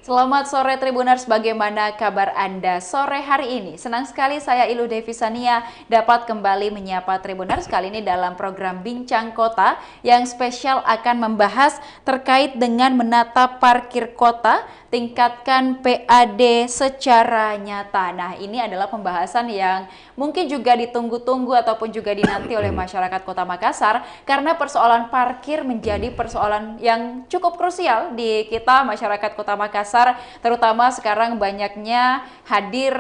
Selamat sore Tribuners, bagaimana kabar Anda sore hari ini? Senang sekali saya Ilu Devisania dapat kembali menyapa Tribuners kali ini dalam program Bincang Kota yang spesial akan membahas terkait dengan menata parkir kota, tingkatkan PAD secara nyata. Nah, ini adalah pembahasan yang mungkin juga ditunggu-tunggu ataupun juga dinanti oleh masyarakat Kota Makassar karena persoalan parkir menjadi persoalan yang cukup krusial di kita masyarakat Kota Makassar, terutama sekarang banyaknya hadir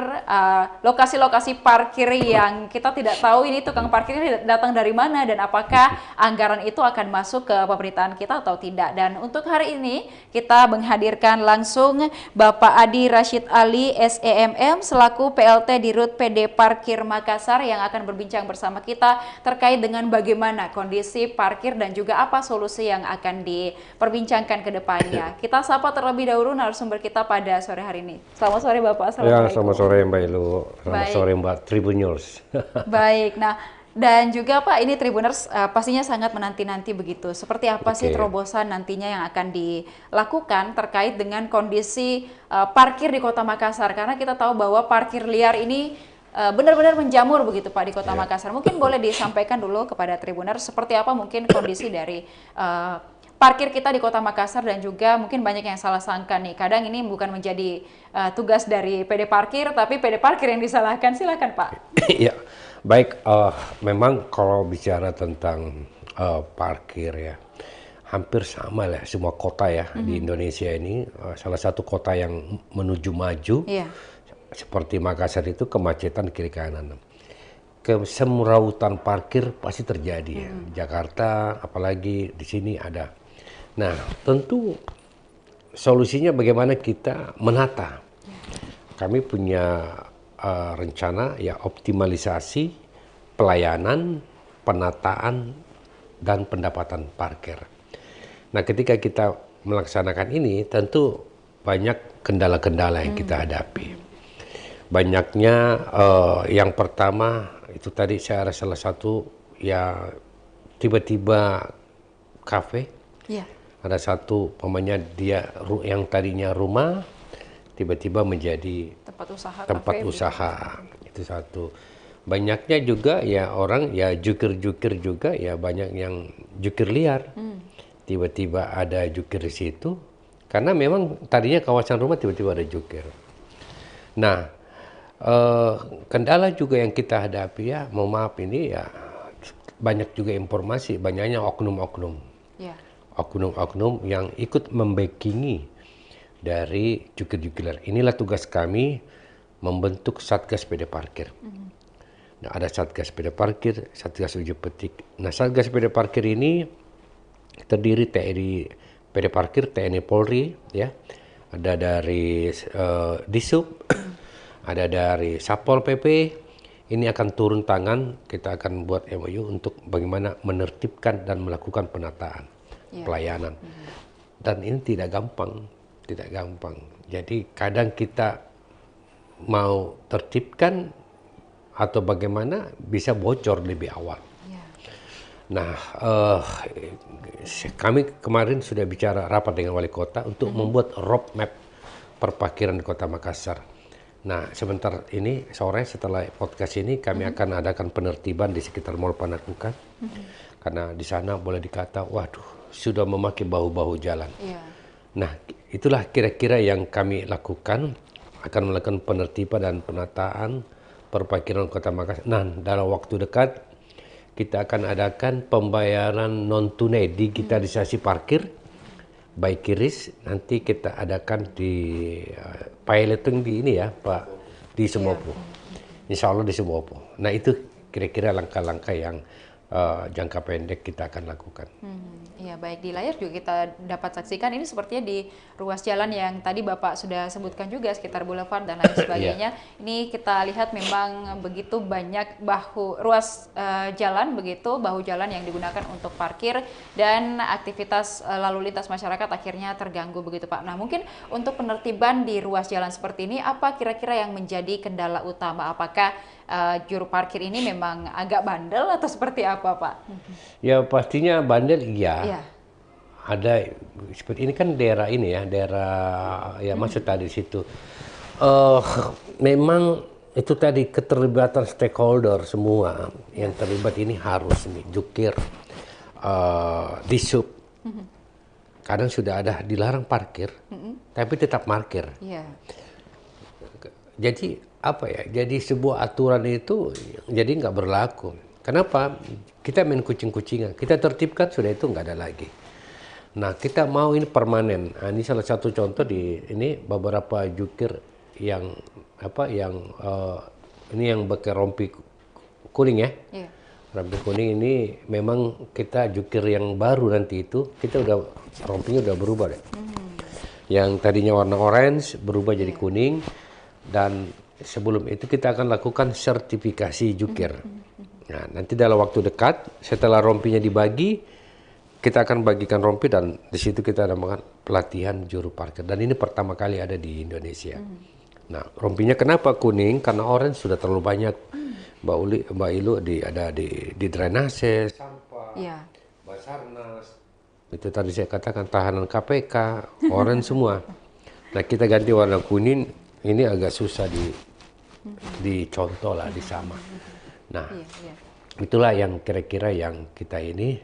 lokasi-lokasi parkir yang kita tidak tahu ini tukang parkirnya datang dari mana dan apakah anggaran itu akan masuk ke pemerintahan kita atau tidak. Dan untuk hari ini kita menghadirkan langsung Bapak Adi Rashid Ali SEMM selaku PLT Dirut PD Parkir Makassar yang akan berbincang bersama kita terkait dengan bagaimana kondisi parkir dan juga apa solusi yang akan diperbincangkan ke depannya. Kita sapa terlebih dahulu narasumber kita pada sore hari ini. Selamat sore Bapak. Ya, selamat sore Mbak Ilu. Selamat sore Mbak Tribuners. Baik, nah dan juga Pak, ini Tribuners pastinya sangat menanti-nanti begitu. Seperti apa sih terobosan nantinya yang akan dilakukan terkait dengan kondisi parkir di Kota Makassar? Karena kita tahu bahwa parkir liar ini benar-benar menjamur begitu Pak di Kota Makassar. Mungkin boleh disampaikan dulu kepada Tribuners seperti apa mungkin kondisi dari parkir kita di Kota Makassar dan juga mungkin banyak yang salah sangka nih. Kadang ini bukan menjadi tugas dari PD Parkir, tapi PD Parkir yang disalahkan. Silakan Pak. Ya, baik. Memang kalau bicara tentang parkir ya, hampir sama lah semua kota ya di Indonesia ini. Salah satu kota yang menuju maju, seperti Makassar itu kemacetan kiri kanan. Kesemrautan parkir pasti terjadi ya. Jakarta, apalagi di sini ada. Nah, tentu solusinya bagaimana kita menata. Kami punya rencana ya optimalisasi pelayanan, penataan, dan pendapatan parkir. Nah, ketika kita melaksanakan ini, tentu banyak kendala-kendala yang kita hadapi. Banyaknya yang pertama itu tadi saya rasa salah satu ya tiba-tiba kafe. Ada satu pemainnya dia yang tadinya rumah tiba-tiba menjadi tempat usaha. Itu satu. Banyaknya juga ya orang ya jukir-jukir juga ya banyak yang jukir liar. Tiba-tiba ada jukir di situ karena memang tadinya kawasan rumah tiba-tiba ada jukir. Nah, kendala juga yang kita hadapi ya, mohon maaf ini ya banyak juga informasi, banyaknya oknum-oknum. Oknum-oknum yang ikut membackingi dari jukir-jukir. Inilah tugas kami membentuk Satgas PD Parkir. Nah, ada Satgas PD Parkir, Satgas uji petik. Nah, Satgas PD Parkir ini terdiri TNI PD Parkir, TNI Polri, ya. Ada dari Disub, ada dari Satpol PP. Ini akan turun tangan, kita akan buat MOU untuk bagaimana menertibkan dan melakukan penataan pelayanan. Dan ini tidak gampang. Jadi kadang kita mau tertibkan atau bagaimana bisa bocor lebih awal. Nah, kami kemarin sudah bicara rapat dengan wali kota untuk membuat roadmap perparkiran di Kota Makassar. Nah, sebentar ini sore setelah podcast ini kami akan adakan penertiban di sekitar Mall Panakukang. Karena di sana boleh dikata, waduh, sudah memakai bahu-bahu jalan. Nah, itulah kira-kira yang kami lakukan, akan melakukan penertiban dan penataan perparkiran Kota Makassar. Nah, dalam waktu dekat kita akan adakan pembayaran non tunai digitalisasi parkir by QRIS. Nanti kita adakan di piloting di ini ya Pak, di Semopo. Insya Allah di Semopo. Nah, itu kira-kira langkah-langkah yang jangka pendek kita akan lakukan. Ya, baik, di layar juga kita dapat saksikan ini sepertinya di ruas jalan yang tadi Bapak sudah sebutkan juga sekitar boulevard dan lain sebagainya. Ini kita lihat memang begitu banyak ruas jalan begitu, bahu jalan yang digunakan untuk parkir dan aktivitas lalu lintas masyarakat akhirnya terganggu begitu Pak. Nah, mungkin untuk penertiban di ruas jalan seperti ini apa kira-kira yang menjadi kendala utama? Apakah juru parkir ini memang agak bandel atau seperti apa Pak? Ya pastinya bandel iya. ada seperti ini kan daerah ini ya, daerah ya maksud tadi situ. Memang itu tadi keterlibatan stakeholder semua yang terlibat ini harus nih jukir, disub. Kadang sudah ada dilarang parkir, tapi tetap parkir. Iya. Jadi apa ya? Jadi sebuah aturan itu jadi nggak berlaku. Kenapa? Kita main kucing-kucingan. Kita tertibkan sudah itu nggak ada lagi. Nah kita mau ini permanen. Nah, ini salah satu contoh di ini beberapa jukir yang apa? Yang ini yang pakai rompi kuning ya. Iya. Rompi kuning ini memang kita jukir yang baru nanti itu kita udah rompinya udah berubah deh. Yang tadinya warna orange berubah jadi kuning. Dan sebelum itu kita akan lakukan sertifikasi jukir. Nah, nanti dalam waktu dekat setelah rompinya dibagi, kita akan bagikan rompi dan di situ kita namakan pelatihan juru parkir. Dan ini pertama kali ada di Indonesia. Nah, rompinya kenapa kuning? Karena orange sudah terlalu banyak. Mbak Ilu ada di drainase, sampah, Basarnas. Itu tadi saya katakan tahanan KPK, orange semua. Nah, kita ganti warna kuning. Ini agak susah dicontoh lah, disama. Nah, itulah yang kira-kira yang kita ini,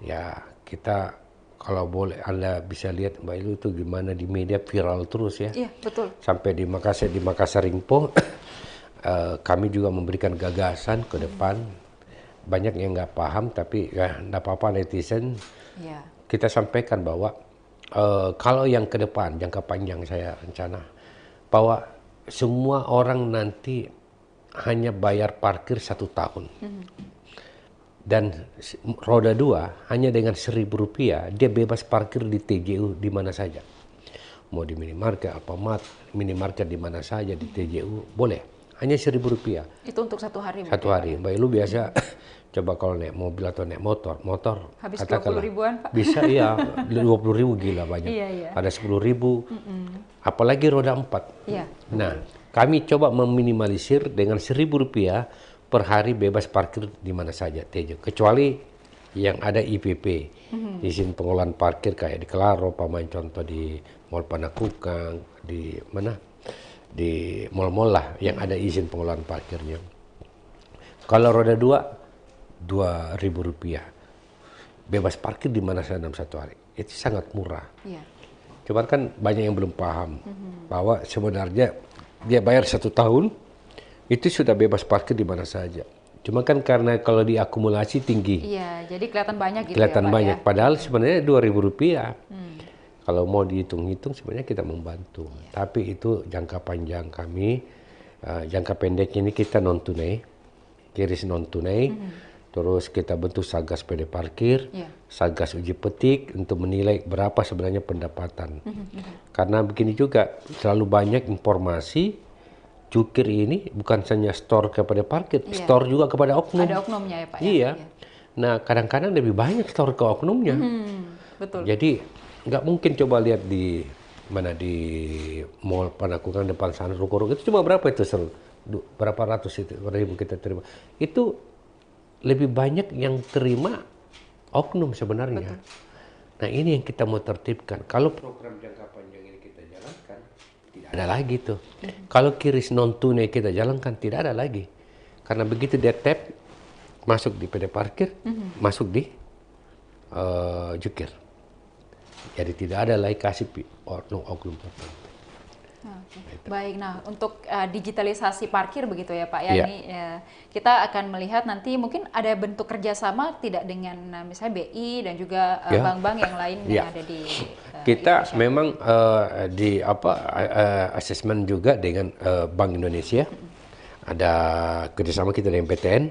ya kita kalau boleh Anda bisa lihat Mbak Ilu itu gimana di media viral terus ya. Iya, betul. Sampai di Makassar Ringpo, kami juga memberikan gagasan ke depan. Banyak yang nggak paham, tapi ya nggak apa-apa netizen. Kita sampaikan bahwa kalau yang ke depan, jangka panjang saya rencana, bahwa semua orang nanti hanya bayar parkir 1 tahun. Dan roda 2 hanya dengan Rp1.000 dia bebas parkir di TJU di mana saja. Mau di minimarket, Alfamart, minimarket di mana saja di TJU boleh. Hanya Rp1.000. Itu untuk 1 hari. 1 hari. Mbak Ilu biasa coba kalau naik mobil atau naik motor habis katakanlah 20 ribuan Pak. Bisa ya 20.000 gila banyak. Ada 10.000. Apalagi roda 4. Nah, kami coba meminimalisir dengan Rp1.000 per hari bebas parkir di mana saja TJ, kecuali yang ada IPP, izin pengelolaan parkir kayak di Kelaro, pemain contoh di Mall Panakukang, di mana di mall-mall lah yang ada izin pengelolaan parkirnya. Kalau roda 2 Rp2.000 bebas parkir di mana saja dalam 1 hari, itu sangat murah. Cuman kan banyak yang belum paham bahwa sebenarnya dia bayar 1 tahun itu sudah bebas parkir di mana saja. Cuma kan karena kalau diakumulasi tinggi. Iya, jadi kelihatan banyak gitu kelihatan ya Pak banyak. ya? Padahal sebenarnya Rp2.000. Kalau mau dihitung-hitung sebenarnya kita membantu. Tapi itu jangka panjang kami. Jangka pendek ini kita non tunai, kiris non tunai. Terus kita bentuk Satgas PD Parkir, Satgas Uji Petik untuk menilai berapa sebenarnya pendapatan. Karena begini juga, terlalu banyak informasi jukir ini bukan hanya store kepada parkir, store juga kepada oknum. Ada oknumnya ya Pak? Iya. Nah kadang-kadang lebih banyak store ke oknumnya. Betul. Jadi nggak mungkin coba lihat di mana di Mall Panakukang depan sana ruko-ruko itu cuma berapa itu berapa ratus itu ribu kita terima. Itu lebih banyak yang terima oknum sebenarnya. Betul. Nah ini yang kita mau tertibkan. Kalau program jangka panjang ini kita jalankan, tidak ada lagi tuh. Kalau kiris non tunai kita jalankan, tidak ada lagi. Karena begitu dia tap, masuk di PD Parkir, masuk di jukir. Jadi tidak ada lagi kasih oknum tertentu. Baik, nah untuk digitalisasi parkir begitu ya Pak ya, ini kita akan melihat nanti mungkin ada bentuk kerjasama tidak dengan misalnya BI dan juga bank-bank yang lain yang ada di kita Indonesia. Memang di asesmen juga dengan Bank Indonesia, ada kerjasama kita dengan PTN,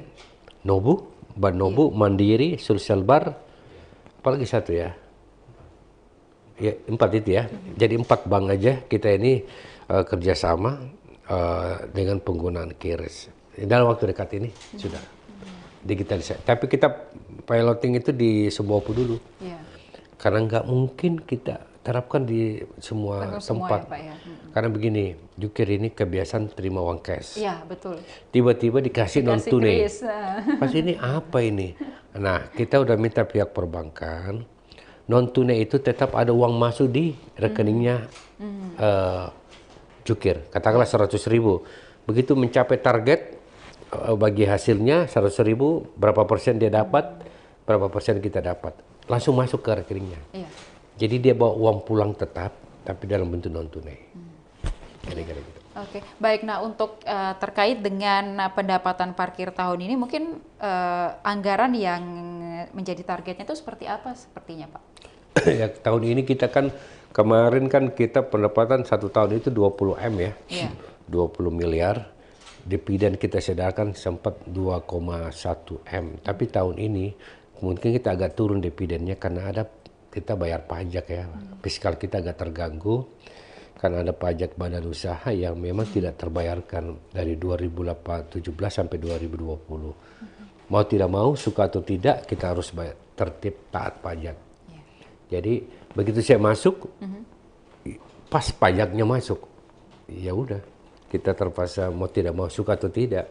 Nobu, Bank Nobu, Mandiri, Sulselbar, apalagi satu ya. Ya, 4 itu ya. Jadi 4 bank aja kita ini kerjasama dengan penggunaan QRIS. Dalam waktu dekat ini sudah digitalisasi. Tapi kita piloting itu di Sembopo dulu. Karena nggak mungkin kita terapkan di semua tempat. Ya, Pak, ya. Karena begini, jukir ini kebiasaan terima uang cash. Iya, betul. Tiba-tiba dikasih non tunai. Pas ini apa ini? Nah, kita udah minta pihak perbankan non tunai itu tetap ada uang masuk di rekeningnya jukir. Katakanlah 100.000. Begitu mencapai target bagi hasilnya 100.000, berapa persen dia dapat, berapa persen kita dapat, langsung masuk ke rekeningnya. Iya. Jadi dia bawa uang pulang tetap, tapi dalam bentuk non tunai. Kira-kira gitu. Oke, baik. Nah, untuk terkait dengan pendapatan parkir tahun ini, mungkin anggaran yang menjadi targetnya itu seperti apa sepertinya, Pak? Ya, tahun ini kita kan kemarin kan kita pendapatan 1 tahun itu 20 M ya, Iya. 20 miliar. Dividen kita sediakan sempat 2,1 M. Tapi tahun ini mungkin kita agak turun dividennya karena ada kita bayar pajak ya. Fiskal kita agak terganggu karena ada pajak badan usaha yang memang tidak terbayarkan dari 2017 sampai 2020. Mau tidak mau, suka atau tidak, kita harus bayar, tertib taat pajak. Jadi begitu saya masuk, pas pajaknya masuk, ya udah kita terpaksa mau tidak mau, suka atau tidak,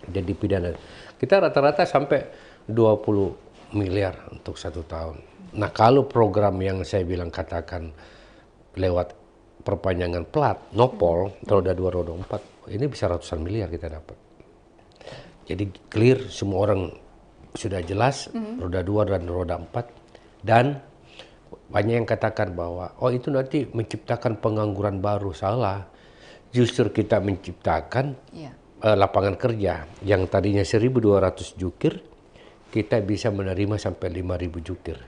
jadi pidana. Kita rata-rata sampai 20 miliar untuk 1 tahun. Nah, kalau program yang saya bilang katakan lewat perpanjangan plat, nopol, roda 2, roda 4, ini bisa ratusan miliar kita dapat. Jadi clear, semua orang sudah jelas, roda 2 dan roda 4. Dan banyak yang katakan bahwa, oh itu nanti menciptakan pengangguran baru. Salah. Justru kita menciptakan lapangan kerja yang tadinya 1.200 jukir, kita bisa menerima sampai 5.000 jukir.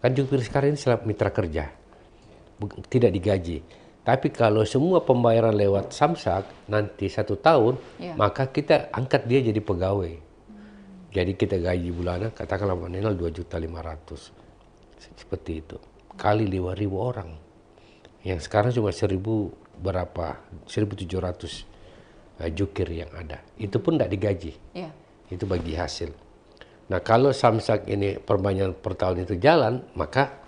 Kan jukir sekarang ini selalu mitra kerja, tidak digaji. Tapi kalau semua pembayaran lewat Samsak nanti 1 tahun, maka kita angkat dia jadi pegawai. Jadi kita gaji bulanan, katakanlah nominal 2.500.000. Seperti itu. Kali 5.000 orang. Yang sekarang cuma 1.700 jukir yang ada. Itu pun tidak digaji. Itu bagi hasil. Nah, kalau Samsak ini perpanjangan per tahun itu jalan, maka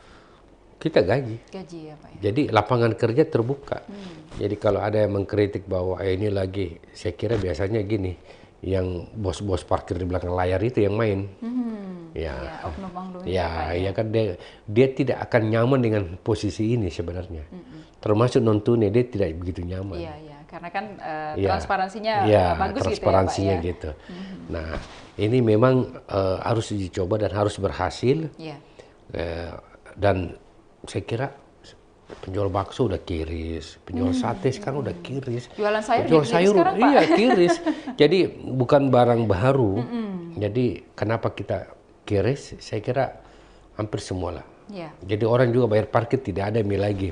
kita gaji. Gaji ya, Pak. Jadi lapangan kerja terbuka. Jadi kalau ada yang mengkritik bahwa ini lagi, saya kira biasanya gini, yang bos-bos parkir di belakang layar itu yang main. Ya, oknum-oknum ya kan dia tidak akan nyaman dengan posisi ini sebenarnya. Termasuk non tunai dia tidak begitu nyaman. Iya, karena kan transparansinya bagus transparansinya gitu ya, Pak, gitu. Nah, ini memang harus dicoba dan harus berhasil. Dan saya kira penjual bakso udah kiris, penjual sate sekarang udah kiris, jualan sayur penjual sayur sekarang, Pak. iya kiris. Jadi bukan barang baru. Jadi kenapa kita kiris? Saya kira hampir semua lah. Jadi orang juga bayar parkir tidak ada lagi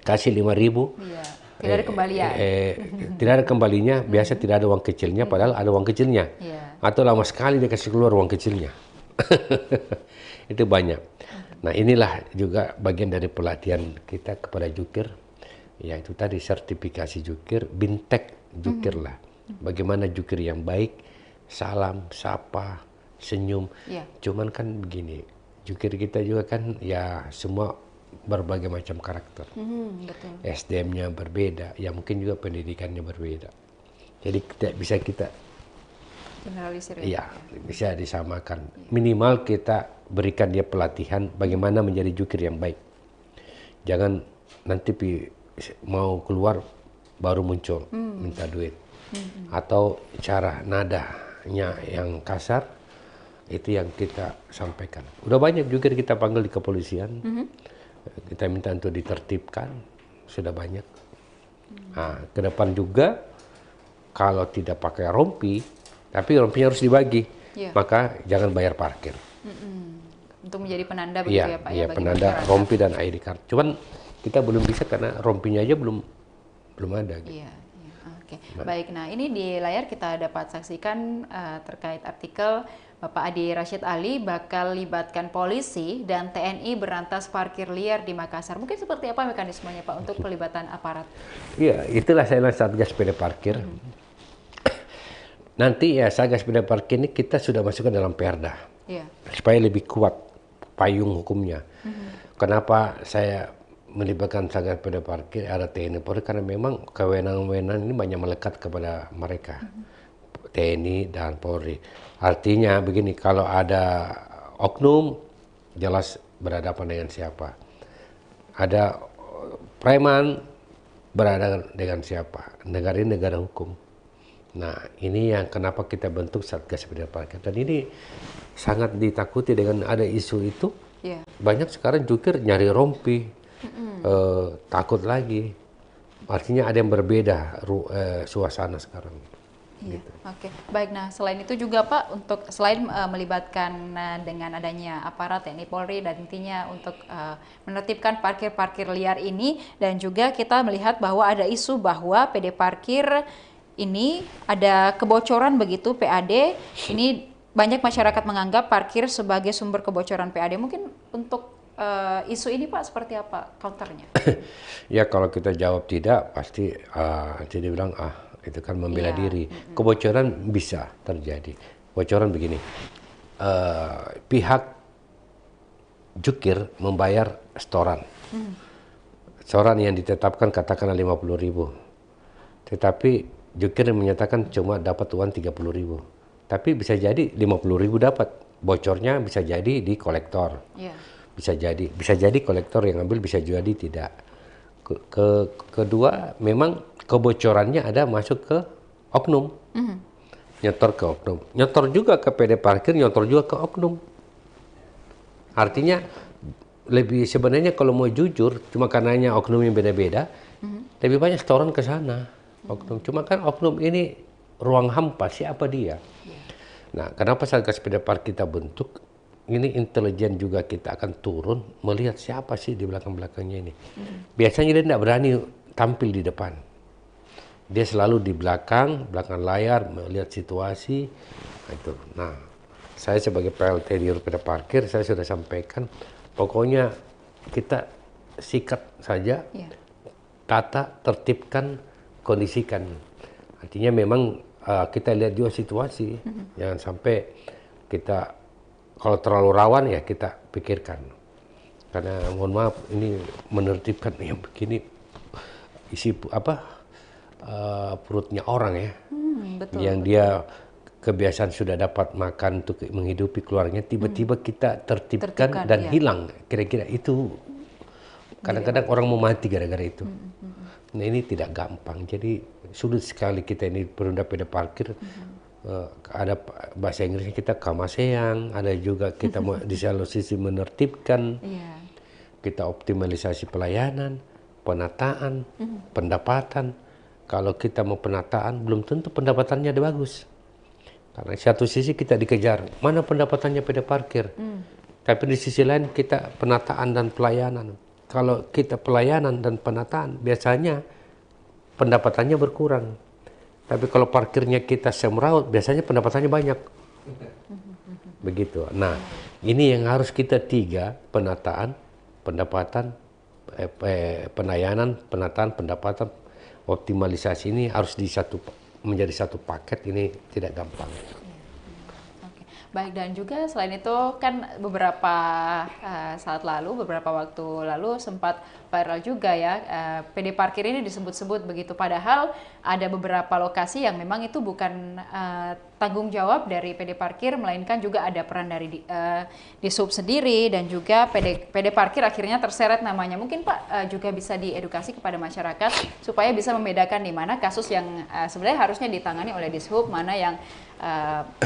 kasih 5.000. Tidak ada kembalian. Tidak ada kembalinya. Biasa tidak ada uang kecilnya, padahal ada uang kecilnya. Atau lama sekali dia kasih keluar uang kecilnya. Itu banyak. Nah, inilah juga bagian dari pelatihan kita kepada jukir, yaitu tadi sertifikasi jukir, bintek jukir lah. Bagaimana jukir yang baik, salam, sapa, senyum. Cuman kan begini, jukir kita juga kan ya semua berbagai macam karakter. Betul. SDM-nya berbeda, ya mungkin juga pendidikannya berbeda. Jadi tidak bisa kita generalisir. Iya, bisa disamakan. Minimal kita berikan dia pelatihan bagaimana menjadi jukir yang baik. Jangan nanti mau keluar baru muncul minta duit. Atau cara nadanya yang kasar, itu yang kita sampaikan. Udah banyak jukir kita panggil di kepolisian. Kita minta untuk ditertibkan, sudah banyak. Nah, ke depan juga kalau tidak pakai rompi, tapi rompinya harus dibagi, maka jangan bayar parkir. Untuk menjadi penanda begitu ya, Pak? Iya, penanda rompi dan ID card. Cuman kita belum bisa karena rompinya aja belum ada. Gitu. Oke. Baik, nah ini di layar kita dapat saksikan terkait artikel Bapak Adi Rashid Ali bakal libatkan polisi dan TNI berantas parkir liar di Makassar. Mungkin seperti apa mekanismenya, Pak, untuk pelibatan aparat? Iya, itulah saya bilang Satgas Sepeda Parkir. Nanti ya Satgas Sepeda Parkir ini kita sudah masukkan dalam Perda. Supaya lebih kuat payung hukumnya. Kenapa saya melibatkan Satgas Sepeda Parkir, ada TNI Polri, karena memang kewenangan-kewenangan ini banyak melekat kepada mereka. TNI dan Polri. Artinya begini, kalau ada oknum, jelas berhadapan dengan siapa. Ada preman berhadapan dengan siapa. Negara ini negara hukum. Nah, ini yang kenapa kita bentuk Satgas Sepeda Parkir. Dan ini sangat ditakuti dengan ada isu itu. Yeah. Banyak sekarang jukir nyari rompi, takut lagi. Artinya ada yang berbeda suasana sekarang. Iya, Gitu. oke. Baik, nah selain itu juga Pak, untuk selain melibatkan dengan adanya aparat TNI Polri dan intinya untuk menertibkan parkir-parkir liar ini, dan juga kita melihat bahwa ada isu bahwa PD Parkir ini ada kebocoran begitu PAD, ini banyak masyarakat menganggap parkir sebagai sumber kebocoran PAD. Mungkin untuk isu ini Pak seperti apa counternya? Ya kalau kita jawab tidak, pasti jadi bilang itu kan membela diri. Kebocoran bisa terjadi. Kebocoran begini, pihak jukir membayar setoran. Setoran yang ditetapkan katakanlah 50.000. Tetapi jukir menyatakan cuma dapat uang 30.000. Tapi bisa jadi 50.000 dapat. Bocornya bisa jadi di kolektor. Bisa jadi kolektor yang ambil, bisa jadi tidak. Kedua, memang kebocorannya ada masuk ke oknum, nyetor ke oknum, nyetor juga ke PD Parkir, nyetor juga ke oknum. Artinya lebih sebenarnya kalau mau jujur, cuma karenanya oknum yang beda-beda, lebih banyak setoran ke sana oknum. Cuma kan oknum ini ruang hampa, siapa dia? Nah, kenapa Satgas Sepeda Parkir kita bentuk? Ini intelijen juga kita akan turun melihat siapa sih di belakang-belakangnya ini. Biasanya dia tidak berani tampil di depan. Dia selalu di belakang layar melihat situasi. Nah, saya sebagai PLT di Sepeda Parkir, saya sudah sampaikan, pokoknya kita sikat saja, tata, tertibkan, kondisikan. Artinya memang kita lihat juga situasi, jangan sampai kita kalau terlalu rawan ya kita pikirkan. Karena mohon maaf ini menertibkan yang begini isi perutnya orang ya, Betul, yang dia kebiasaan sudah dapat makan untuk menghidupi keluarganya, tiba-tiba kita tertibkan dan hilang. Kira-kira itu kadang-kadang orang mau mati gara-gara itu. Nah ini tidak gampang, jadi sulit sekali kita ini berunda pada parkir. Ada bahasa Inggrisnya kita kamaseang, ada juga kita mau di satu sisi menertibkan, kita optimalisasi pelayanan, penataan, pendapatan. Kalau kita mau penataan, belum tentu pendapatannya ada bagus. Karena satu sisi kita dikejar, mana pendapatannya pada parkir. Tapi di sisi lain kita penataan dan pelayanan. Kalau kita pelayanan dan penataan, biasanya pendapatannya berkurang. Tapi kalau parkirnya kita semraut, biasanya pendapatannya banyak. Begitu. Nah, ini yang harus kita tiga, penataan, pendapatan, penayanan, penataan, pendapatan, optimalisasi ini harus menjadi satu paket, ini tidak gampang. Baik, dan juga selain itu kan beberapa saat lalu, beberapa waktu lalu sempat viral juga ya, PD Parkir ini disebut-sebut begitu, padahal ada beberapa lokasi yang memang itu bukan tanggung jawab dari PD Parkir, melainkan juga ada peran dari Dishub sendiri, dan juga PD Parkir akhirnya terseret namanya. Mungkin Pak juga bisa diedukasi kepada masyarakat supaya bisa membedakan di mana kasus yang sebenarnya harusnya ditangani oleh Dishub, mana yang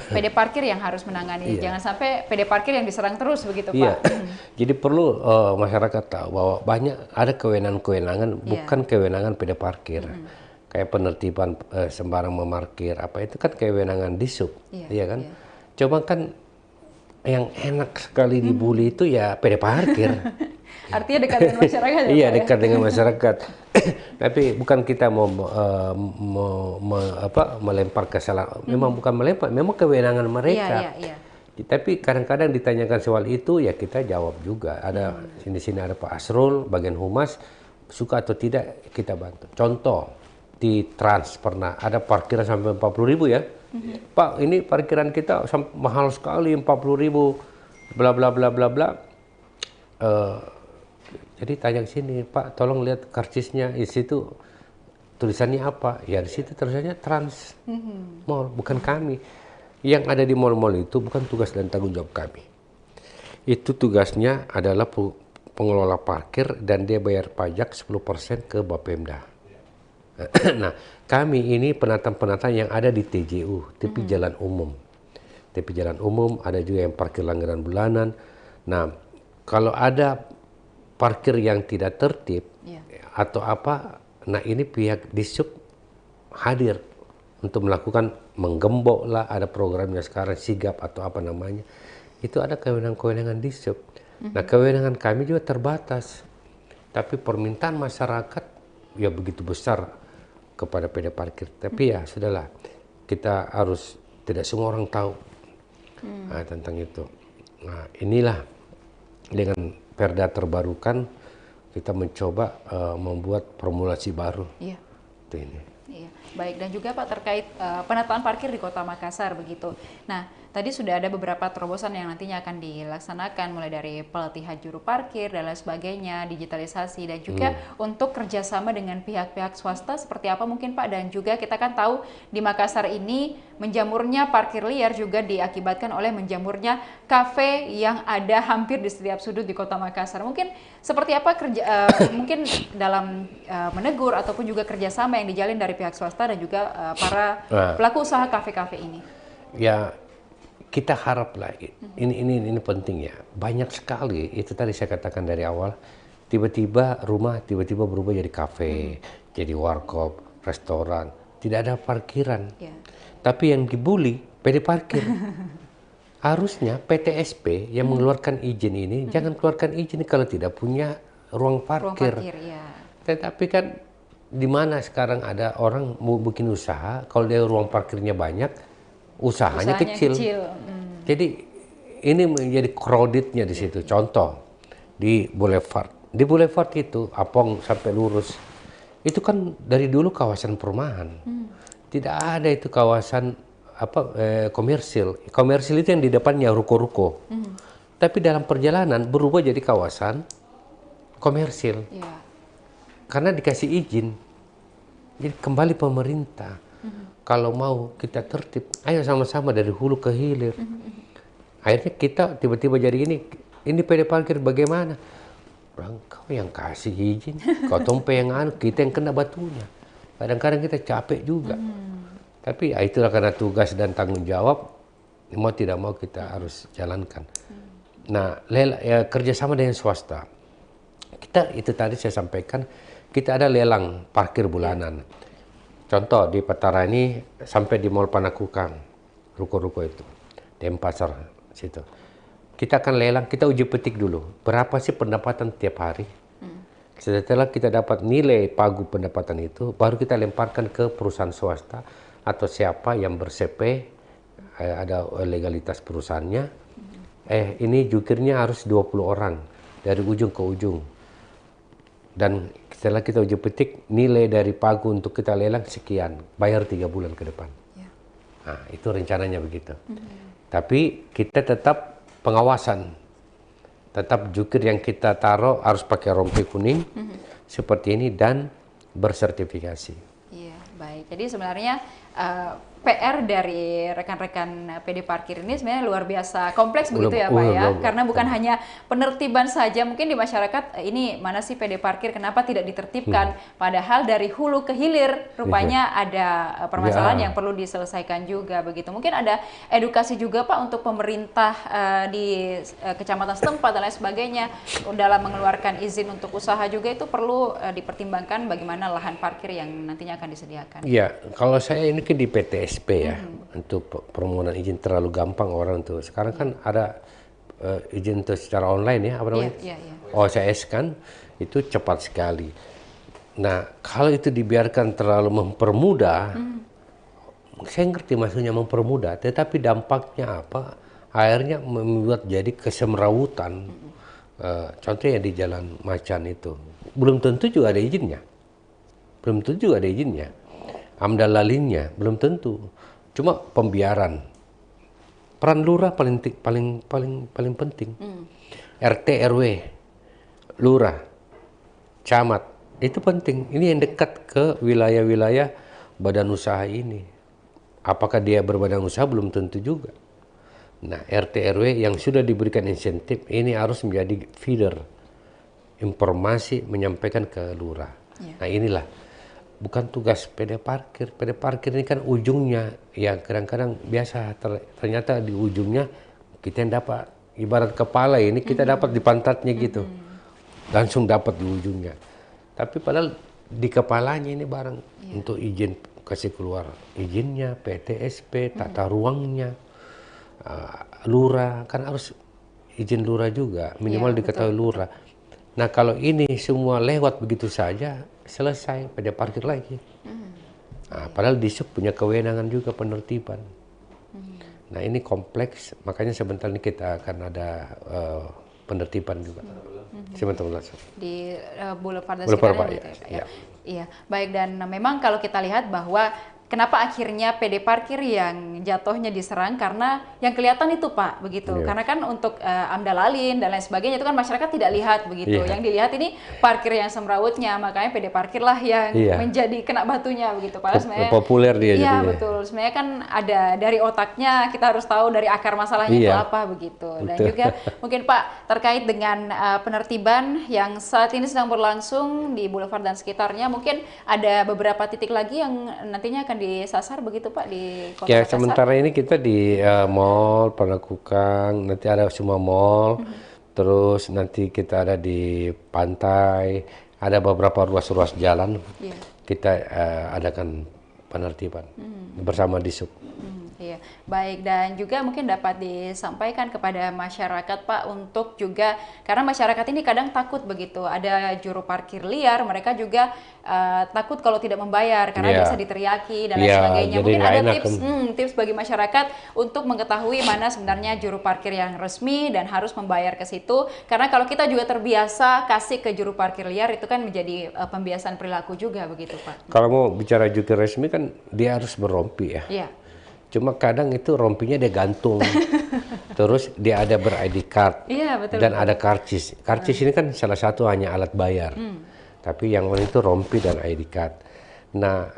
PD Parkir yang harus menangani. Jangan sampai PD Parkir yang diserang terus begitu Pak. Jadi perlu masyarakat tahu bahwa banyak ada kewenangan-kewenangan, bukan kewenangan PD Parkir. Kayak penertiban sembarang memarkir, apa itu kan kewenangan Dishub, iya kan? Coba kan yang enak sekali dibully itu ya PD Parkir. Artinya dekat dengan masyarakat ya? Iya, dekat dengan masyarakat. Tapi bukan kita mau melempar kesalahan. Memang bukan melempar, memang kewenangan mereka. Tapi kadang-kadang ditanyakan soal itu, ya kita jawab juga. Ada di sini ada Pak Asrul, bagian humas, suka atau tidak kita bantu. Contoh di Trans pernah ada parkiran sampai 40.000 ya. Pak, ini parkiran kita mahal sekali 40.000, bla bla bla bla bla. Jadi tanya ke sini, Pak, tolong lihat karcisnya, di situ tulisannya apa? Ya di situ tulisannya Trans Mall, bukan kami. Yang ada di mall-mall itu bukan tugas dan tanggung jawab kami. Itu tugasnya adalah pengelola parkir dan dia bayar pajak 10% ke Bapemda. Nah, kami ini penataan-penataan yang ada di TJU, tepi jalan umum. Tepi jalan umum, ada juga yang parkir langganan bulanan. Nah, kalau ada parkir yang tidak tertib atau apa, nah ini pihak Dishub hadir untuk melakukan menggembok lah, ada programnya sekarang sigap atau apa namanya. Itu ada kewenangan-kewenangan Dishub. Nah, kewenangan kami juga terbatas. Tapi permintaan masyarakat ya begitu besar kepada PD parkir. Tapi ya sudahlah, kita harus, tidak semua orang tahu tentang itu. Nah, inilah dengan perda terbarukan kita mencoba membuat formulasi baru. Iya. Itu ini. Iya, baik. Dan juga Pak terkait penataan parkir di Kota Makassar begitu. Nah, tadi sudah ada beberapa terobosan yang nantinya akan dilaksanakan, mulai dari pelatihan juru parkir dan lain sebagainya, digitalisasi, dan juga untuk kerjasama dengan pihak-pihak swasta seperti apa mungkin Pak. Dan juga kita kan tahu di Makassar ini menjamurnya parkir liar juga diakibatkan oleh menjamurnya kafe yang ada hampir di setiap sudut di Kota Makassar. Mungkin seperti apa mungkin dalam menegur ataupun juga kerjasama yang dijalin dari pihak swasta dan juga para pelaku usaha kafe-kafe ini? Ya, kita haraplah ini penting ya. Banyak sekali, itu tadi saya katakan dari awal, tiba-tiba rumah tiba-tiba berubah jadi kafe, jadi warkop, restoran, tidak ada parkiran. Tapi yang dibully PD parkir. Harusnya PTSP yang mengeluarkan izin ini jangan keluarkan izin kalau tidak punya ruang parkir. Tetapi kan di mana sekarang ada orang mau bikin usaha, kalau dia ruang parkirnya banyak, usahanya kecil. Jadi ini menjadi crowdednya di situ. Contoh di Boulevard. Di Boulevard itu Apong sampai lurus. Itu kan dari dulu kawasan perumahan. Tidak ada itu kawasan komersil. Komersil itu yang di depannya ruko-ruko. Tapi dalam perjalanan berubah jadi kawasan komersil. Karena dikasih izin. Jadi kembali pemerintah. Kalau mau kita tertib, ayo sama-sama dari hulu ke hilir. Akhirnya kita tiba-tiba jadi ini PD parkir bagaimana? Orang kau yang kasih izin, kau tompe yang kita yang kena batunya. Kadang-kadang kita capek juga. Tapi itulah karena tugas dan tanggung jawab, mau tidak mau kita harus jalankan. Nah, kerjasama dengan swasta. Kita itu tadi saya sampaikan, kita ada lelang parkir bulanan. Contoh di Petara ini sampai di Mall Panakukang, ruko-ruko itu, Denpasar situ. Kita akan lelang, kita uji petik dulu. Berapa sih pendapatan tiap hari? Setelah kita dapat nilai pagu pendapatan itu, baru kita lemparkan ke perusahaan swasta atau siapa yang ber-CP, ada legalitas perusahaannya. Ini jukirnya harus 20 orang dari ujung ke ujung. Dan setelah kita uji petik, nilai dari pagu untuk kita lelang sekian, bayar 3 bulan ke depan. Nah, itu rencananya begitu. Tapi kita tetap pengawasan, tetap jukir yang kita taruh harus pakai rompi kuning seperti ini dan bersertifikasi. Iya, baik. Jadi sebenarnya PR dari rekan-rekan PD parkir ini sebenarnya luar biasa kompleks begitu ya Pak ya, karena bukan hanya penertiban saja, mungkin di masyarakat ini mana sih PD parkir, kenapa tidak ditertibkan, padahal dari hulu ke hilir rupanya ada permasalahan yang perlu diselesaikan juga begitu. Mungkin ada edukasi juga Pak untuk pemerintah di kecamatan setempat dan lain sebagainya dalam mengeluarkan izin untuk usaha juga, itu perlu dipertimbangkan bagaimana lahan parkir yang nantinya akan disediakan. Iya, kalau saya ini kan di PTSP ya, untuk permohonan izin terlalu gampang orang tuh. Sekarang kan ada izin tuh secara online ya, apa namanya? OCS kan, itu cepat sekali. Nah, kalau itu dibiarkan terlalu mempermudah, saya ngerti maksudnya mempermudah, tetapi dampaknya apa? Akhirnya membuat jadi kesemrawutan. Contohnya di Jalan Macan itu, belum tentu juga ada izinnya. Belum tentu juga ada izinnya. Amdal lalinnya belum tentu, cuma pembiaran. Peran lurah paling penting. RT RW, lurah, camat itu penting. Ini yang dekat ke wilayah-wilayah badan usaha ini. Apakah dia berbadan usaha belum tentu juga. Nah, RT RW yang sudah diberikan insentif ini harus menjadi feeder informasi menyampaikan ke lurah. Nah, inilah bukan tugas PD parkir. PD parkir ini kan ujungnya yang kadang-kadang biasa ternyata di ujungnya kita yang dapat ibarat kepala ini kita dapat di pantatnya gitu. Langsung dapat di ujungnya. Tapi padahal di kepalanya ini barang untuk izin kasih keluar izinnya, PTSP, tata ruangnya, lurah kan harus izin lurah juga, minimal diketahui lurah. Nah kalau ini semua lewat begitu saja, selesai pada parkir lagi. Nah, padahal Disub punya kewenangan juga penertiban. Nah ini kompleks, makanya sebentar ini kita akan ada penertiban juga. Sebentar Di Boulevard dan sekitarnya gitu ya, Pak, ya. Iya, baik, dan memang kalau kita lihat bahwa kenapa akhirnya PD parkir yang jatuhnya diserang karena yang kelihatan itu Pak begitu. Karena kan untuk amdal lalin dan lain sebagainya itu kan masyarakat tidak lihat begitu. Yang dilihat ini parkir yang semrawutnya, makanya PD parkir lah yang menjadi kena batunya begitu. Padahal sebenarnya populer dia. Iya betul. Sebenarnya kan ada dari otaknya, kita harus tahu dari akar masalahnya itu apa begitu. Dan juga mungkin Pak terkait dengan penertiban yang saat ini sedang berlangsung di Boulevard dan sekitarnya, mungkin ada beberapa titik lagi yang nantinya akan disasar begitu Pak di Kota Makassar? Sementara ini kita di Mall Panakukang, nanti ada semua mall, terus nanti kita ada di pantai, ada beberapa ruas-ruas jalan, kita adakan penertiban bersama Disub. Iya, baik, dan juga mungkin dapat disampaikan kepada masyarakat Pak untuk juga, karena masyarakat ini kadang takut begitu, ada juru parkir liar, mereka juga takut kalau tidak membayar karena biasa diteriaki dan lain sebagainya. Mungkin ada tips bagi masyarakat untuk mengetahui mana sebenarnya juru parkir yang resmi dan harus membayar ke situ, karena kalau kita juga terbiasa kasih ke juru parkir liar itu kan menjadi pembiasaan perilaku juga begitu Pak. Kalau mau bicara juru resmi kan dia harus berrompi ya. Iya. Cuma kadang itu rompinya dia gantung, terus dia ada ber-ID card, dan ada karcis. Karcis ini kan salah satu hanya alat bayar, tapi yang lain itu rompi dan ID card. Nah,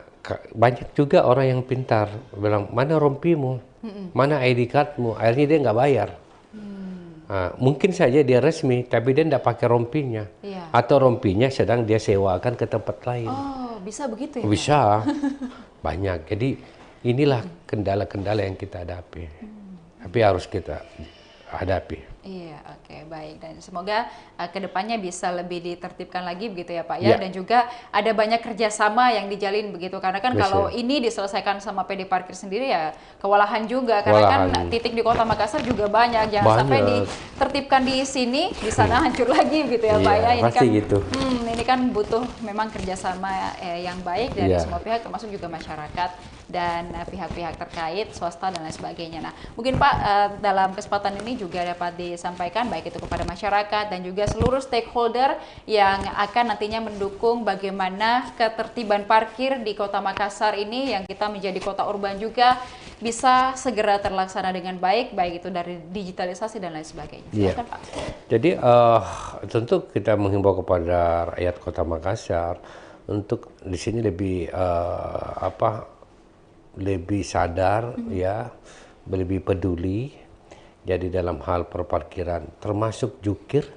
banyak juga orang yang pintar bilang, mana rompimu, mana ID cardmu, akhirnya dia nggak bayar. Nah, mungkin saja dia resmi, tapi dia nggak pakai rompinya, atau rompinya sedang dia sewakan ke tempat lain. Oh, bisa begitu ya? Bisa, banyak. Jadi inilah kendala-kendala yang kita hadapi, tapi harus kita hadapi. Iya, oke, baik, dan semoga kedepannya bisa lebih ditertibkan lagi begitu ya Pak ya, dan juga ada banyak kerjasama yang dijalin begitu, karena kan kalau ini diselesaikan sama PD parkir sendiri ya kewalahan juga, karena kan titik di Kota Makassar juga banyak, jangan sampai ditertibkan di sini, di sana hancur lagi gitu ya Pak ya. Ini kan gitu. Ini kan butuh memang kerjasama yang baik dari semua pihak, termasuk juga masyarakat dan pihak-pihak terkait, swasta dan lain sebagainya. Nah, mungkin Pak dalam kesempatan ini juga dapat disampaikan baik itu kepada masyarakat dan juga seluruh stakeholder yang akan nantinya mendukung bagaimana ketertiban parkir di Kota Makassar ini yang kita menjadi kota urban juga bisa segera terlaksana dengan baik, baik itu dari digitalisasi dan lain sebagainya. Silakan Pak. Jadi tentu kita menghimbau kepada rakyat Kota Makassar untuk di sini lebih lebih sadar ya, lebih peduli. Jadi dalam hal perparkiran termasuk jukir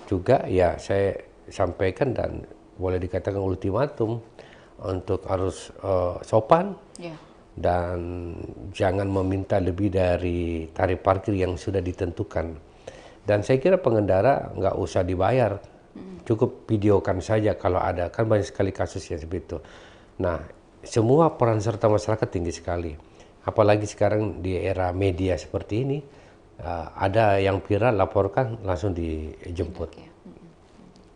juga ya saya sampaikan dan boleh dikatakan ultimatum untuk harus sopan dan jangan meminta lebih dari tarif parkir yang sudah ditentukan. Dan saya kira pengendara nggak usah dibayar, cukup videokan saja kalau ada, kan banyak sekali kasus yang seperti itu. Nah, semua peran serta masyarakat tinggi sekali, apalagi sekarang di era media seperti ini, ada yang viral laporkan langsung dijemput.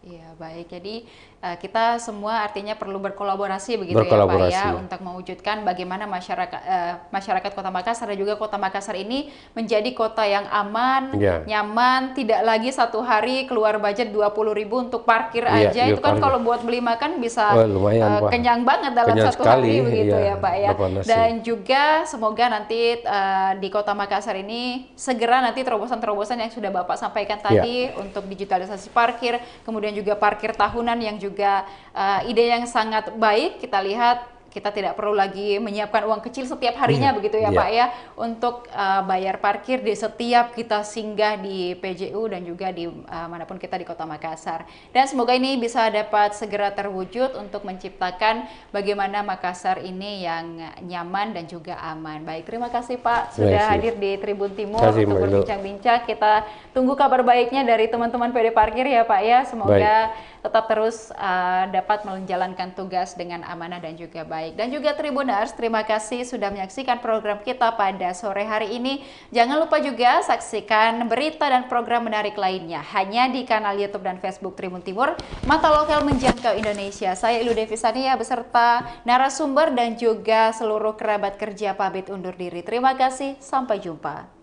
Iya, baik, jadi kita semua artinya perlu berkolaborasi begitu ya Pak ya, untuk mewujudkan bagaimana masyarakat Kota Makassar dan juga Kota Makassar ini menjadi kota yang aman, nyaman, tidak lagi satu hari keluar budget 20.000 untuk parkir aja, itu kan kalau buat beli makan bisa kenyang banget dalam satu hari begitu ya Pak ya. Dan juga semoga nanti di Kota Makassar ini segera nanti terobosan-terobosan yang sudah Bapak sampaikan tadi untuk digitalisasi parkir, kemudian juga parkir tahunan yang juga ide yang sangat baik. Kita lihat kita tidak perlu lagi menyiapkan uang kecil setiap harinya begitu ya Pak ya, untuk bayar parkir di setiap kita singgah di PJU dan juga di manapun kita di Kota Makassar. Dan semoga ini bisa dapat segera terwujud untuk menciptakan bagaimana Makassar ini yang nyaman dan juga aman. Baik, terima kasih Pak sudah hadir di Tribun Timur untuk berbincang-bincang. Kita tunggu kabar baiknya dari teman-teman PD Parkir ya Pak ya. Semoga tetap terus dapat menjalankan tugas dengan amanah dan juga baik. Dan juga Tribuners, terima kasih sudah menyaksikan program kita pada sore hari ini. Jangan lupa juga saksikan berita dan program menarik lainnya hanya di kanal YouTube dan Facebook Tribun Timur, Mata Lokal Menjangkau Indonesia. Saya Ilu Devisania beserta narasumber dan juga seluruh kerabat kerja pamit undur diri. Terima kasih, sampai jumpa.